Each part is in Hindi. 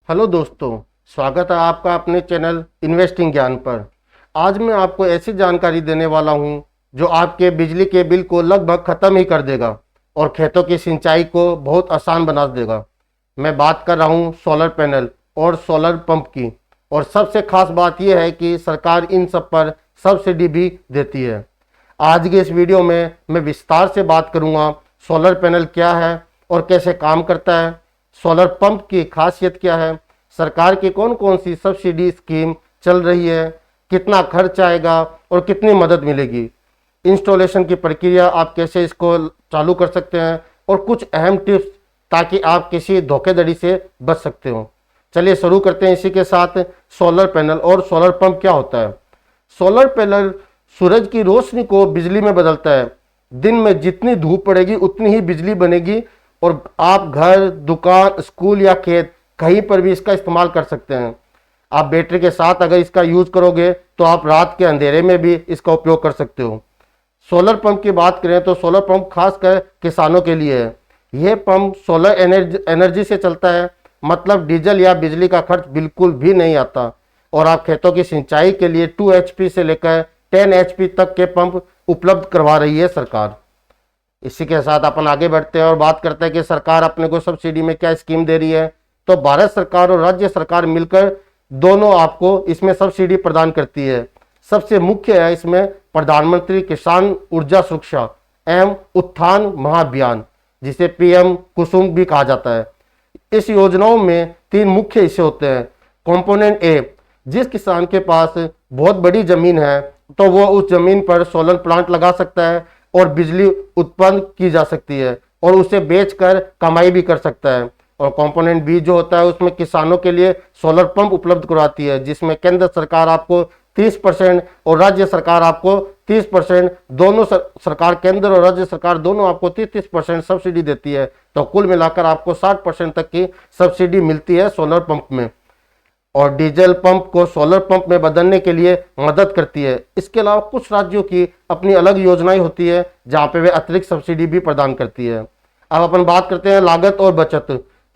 हेलो दोस्तों, स्वागत है आपका अपने चैनल इन्वेस्टिंग ज्ञान पर। आज मैं आपको ऐसी जानकारी देने वाला हूं जो आपके बिजली के बिल को लगभग ख़त्म ही कर देगा और खेतों की सिंचाई को बहुत आसान बना देगा। मैं बात कर रहा हूं सोलर पैनल और सोलर पंप की। और सबसे खास बात यह है कि सरकार इन सब पर सब्सिडी भी देती है। आज के इस वीडियो में मैं विस्तार से बात करूंगा सोलर पैनल क्या है और कैसे काम करता है, सोलर पंप की खासियत क्या है, सरकार की कौन कौन सी सब्सिडी स्कीम चल रही है, कितना खर्च आएगा और कितनी मदद मिलेगी, इंस्टॉलेशन की प्रक्रिया आप कैसे इसको चालू कर सकते हैं और कुछ अहम टिप्स ताकि आप किसी धोखाधड़ी से बच सकते हो। चलिए शुरू करते हैं इसी के साथ। सोलर पैनल और सोलर पंप क्या होता है। सोलर पैनल सूरज की रोशनी को बिजली में बदलता है। दिन में जितनी धूप पड़ेगी उतनी ही बिजली बनेगी और आप घर, दुकान, स्कूल या खेत कहीं पर भी इसका इस्तेमाल कर सकते हैं। आप बैटरी के साथ अगर इसका यूज करोगे तो आप रात के अंधेरे में भी इसका उपयोग कर सकते हो। सोलर पंप की बात करें तो सोलर पंप खासकर किसानों के लिए है। यह पंप सोलर एनर्जी से चलता है, मतलब डीजल या बिजली का खर्च बिल्कुल भी नहीं आता। और आप खेतों की सिंचाई के लिए 2 HP से लेकर 10 HP तक के पंप उपलब्ध करवा रही है सरकार। इसी के साथ अपन आगे बढ़ते हैं और बात करते हैं कि सरकार अपने को सब्सिडी में क्या स्कीम दे रही है। तो भारत सरकार और राज्य सरकार मिलकर दोनों आपको इसमें सब्सिडी प्रदान करती है। सबसे मुख्य है इसमें प्रधानमंत्री किसान ऊर्जा सुरक्षा एवं उत्थान महाअभियान, जिसे PM कुसुम भी कहा जाता है। इस योजनाओं में 3 मुख्य हिस्से होते हैं। कंपोनेंट ए, जिस किसान के पास बहुत बड़ी जमीन है तो वो उस जमीन पर सोलर प्लांट लगा सकता है और बिजली उत्पन्न की जा सकती है और उसे बेचकर कमाई भी कर सकता है। और कंपोनेंट बी जो होता है उसमें किसानों के लिए सोलर पंप उपलब्ध करवाती है, जिसमें केंद्र सरकार आपको 30% और राज्य सरकार आपको 30%, दोनों सरकार केंद्र और राज्य सरकार दोनों आपको 30% सब्सिडी देती है। तो कुल मिलाकर आपको 60% तक की सब्सिडी मिलती है सोलर पंप में। और डीजल पंप को सोलर पंप में बदलने के लिए मदद करती है। इसके अलावा कुछ राज्यों की अपनी अलग योजनाएं होती है जहां पे वे अतिरिक्त सब्सिडी भी प्रदान करती है। अब अपन बात करते हैं लागत और बचत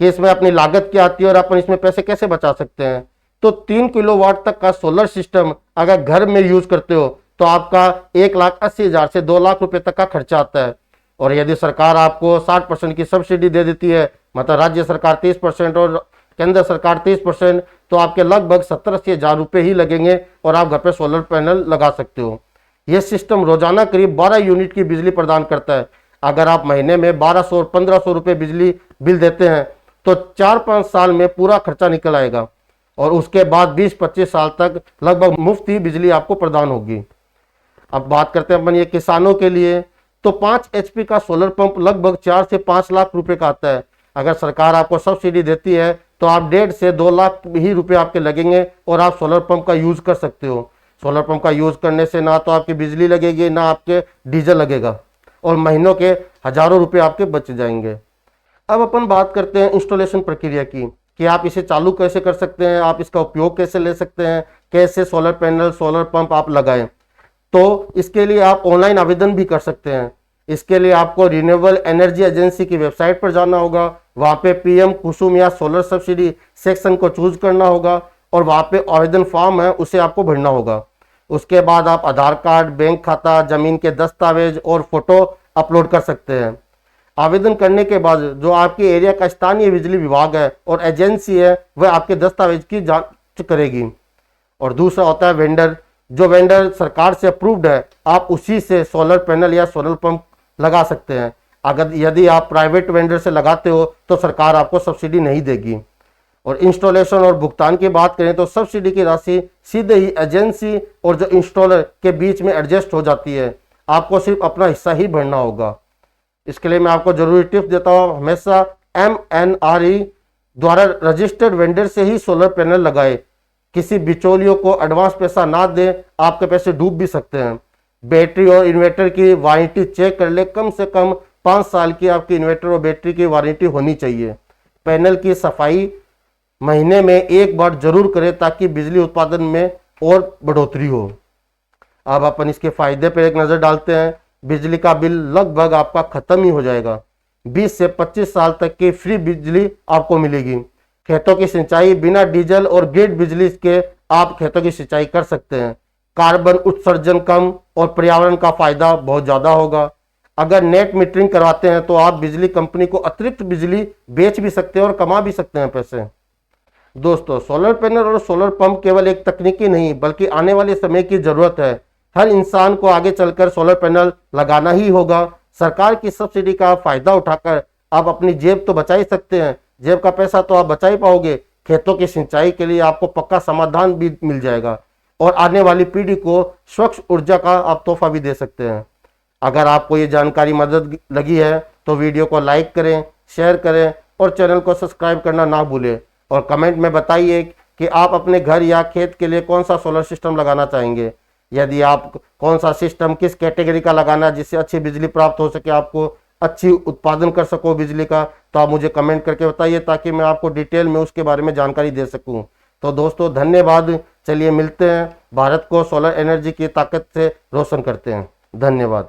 कि इसमें अपनी लागत क्या आती है और अपन इसमें पैसे कैसे बचा सकते हैं। तो 3 किलोवाट तक का सोलर सिस्टम अगर घर में यूज करते हो तो आपका 1,80,000 से 2 लाख रुपए तक का खर्चा आता है। और यदि सरकार आपको 60% की सब्सिडी दे देती है, मतलब राज्य सरकार 30% और केंद्र सरकार 30%, तो आपके लगभग 70-80 हज़ार रुपये ही लगेंगे और आप घर पे सोलर पैनल लगा सकते हो। यह सिस्टम रोजाना करीब 12 यूनिट की बिजली प्रदान करता है। अगर आप महीने में 1200 और 1500 रुपये बिजली बिल देते हैं तो 4-5 साल में पूरा खर्चा निकल आएगा और उसके बाद 20-25 साल तक लगभग मुफ्त ही बिजली आपको प्रदान होगी। अब बात करते हैं अपन ये किसानों के लिए। तो 5 HP का सोलर पंप लगभग 4 से 5 लाख रुपए का आता है। अगर सरकार आपको सब्सिडी देती है तो आप 1.5 से 2 लाख ही रुपए आपके लगेंगे और आप सोलर पंप का यूज कर सकते हो। सोलर पंप का यूज करने से ना तो आपकी बिजली लगेगी ना आपके डीजल लगेगा और महीनों के हजारों रुपए आपके बच जाएंगे। अब अपन बात करते हैं इंस्टॉलेशन प्रक्रिया की कि आप इसे चालू कैसे कर सकते हैं, आप इसका उपयोग कैसे ले सकते हैं, कैसे सोलर पैनल सोलर पंप आप लगाएं। तो इसके लिए आप ऑनलाइन आवेदन भी कर सकते हैं। इसके लिए आपको रिन्यूएबल एनर्जी एजेंसी की वेबसाइट पर जाना होगा, वहां पे PM कुसुम या सोलर सब्सिडी सेक्शन को चूज करना होगा और वहां पे आवेदन फॉर्म है उसे आपको भरना होगा। उसके बाद आप आधार कार्ड, बैंक खाता, जमीन के दस्तावेज और फोटो अपलोड कर सकते हैं। आवेदन करने के बाद जो आपके एरिया का स्थानीय बिजली विभाग है और एजेंसी है वह आपके दस्तावेज की जांच करेगी। और दूसरा होता है वेंडर। जो वेंडर सरकार से अप्रूव्ड है आप उसी से सोलर पैनल या सोलर पंप लगा सकते हैं। अगर यदि आप प्राइवेट वेंडर से लगाते हो तो सरकार आपको सब्सिडी नहीं देगी। और इंस्टॉलेशन और भुगतान की बात करें तो सब्सिडी की राशि सीधे ही एजेंसी और जो इंस्टॉलर के बीच में एडजस्ट हो जाती है। आपको सिर्फ अपना हिस्सा ही भरना होगा। इसके लिए मैं आपको जरूरी टिप्स देता हूँ, हमेशा MNRE द्वारा रजिस्टर्ड वेंडर से ही सोलर पैनल लगाए। किसी बिचौलियों को एडवांस पैसा ना दें, आपके पैसे डूब भी सकते हैं। बैटरी और इन्वर्टर की वारंटी चेक कर ले, कम से कम 5 साल की आपकी इन्वर्टर और बैटरी की वारंटी होनी चाहिए। पैनल की सफाई महीने में 1 बार जरूर करें ताकि बिजली उत्पादन में और बढ़ोतरी हो। अब अपन इसके फायदे पर एक नजर डालते हैं। बिजली का बिल लगभग आपका खत्म ही हो जाएगा। 20 से 25 साल तक की फ्री बिजली आपको मिलेगी। खेतों की सिंचाई बिना डीजल और ग्रिड बिजली के आप खेतों की सिंचाई कर सकते हैं। कार्बन उत्सर्जन कम और पर्यावरण का फायदा बहुत ज्यादा होगा। अगर नेट मीटरिंग करवाते हैं तो आप बिजली कंपनी को अतिरिक्त बिजली बेच भी सकते हैं और कमा भी सकते हैं पैसे। दोस्तों, सोलर पैनल और सोलर पंप केवल एक तकनीकी नहीं बल्कि आने वाले समय की जरूरत है। हर इंसान को आगे चलकर सोलर पैनल लगाना ही होगा। सरकार की सब्सिडी का फायदा उठाकर आप अपनी जेब तो बचा ही सकते हैं। जेब का पैसा तो आप बचा ही पाओगे, खेतों की सिंचाई के लिए आपको पक्का समाधान भी मिल जाएगा और आने वाली पीढ़ी को स्वच्छ ऊर्जा का आप तोहफा भी दे सकते हैं। अगर आपको ये जानकारी मदद लगी है तो वीडियो को लाइक करें, शेयर करें और चैनल को सब्सक्राइब करना ना भूलें। और कमेंट में बताइए कि आप अपने घर या खेत के लिए कौन सा सोलर सिस्टम लगाना चाहेंगे। यदि आप कौन सा सिस्टम किस कैटेगरी का लगाना है जिससे अच्छी बिजली प्राप्त हो सके, आपको अच्छी उत्पादन कर सको बिजली का, तो आप मुझे कमेंट करके बताइए ताकि मैं आपको डिटेल में उसके बारे में जानकारी दे सकूं। तो दोस्तों, धन्यवाद। चलिए मिलते हैं, भारत को सोलर एनर्जी की ताकत से रोशन करते हैं। धन्यवाद।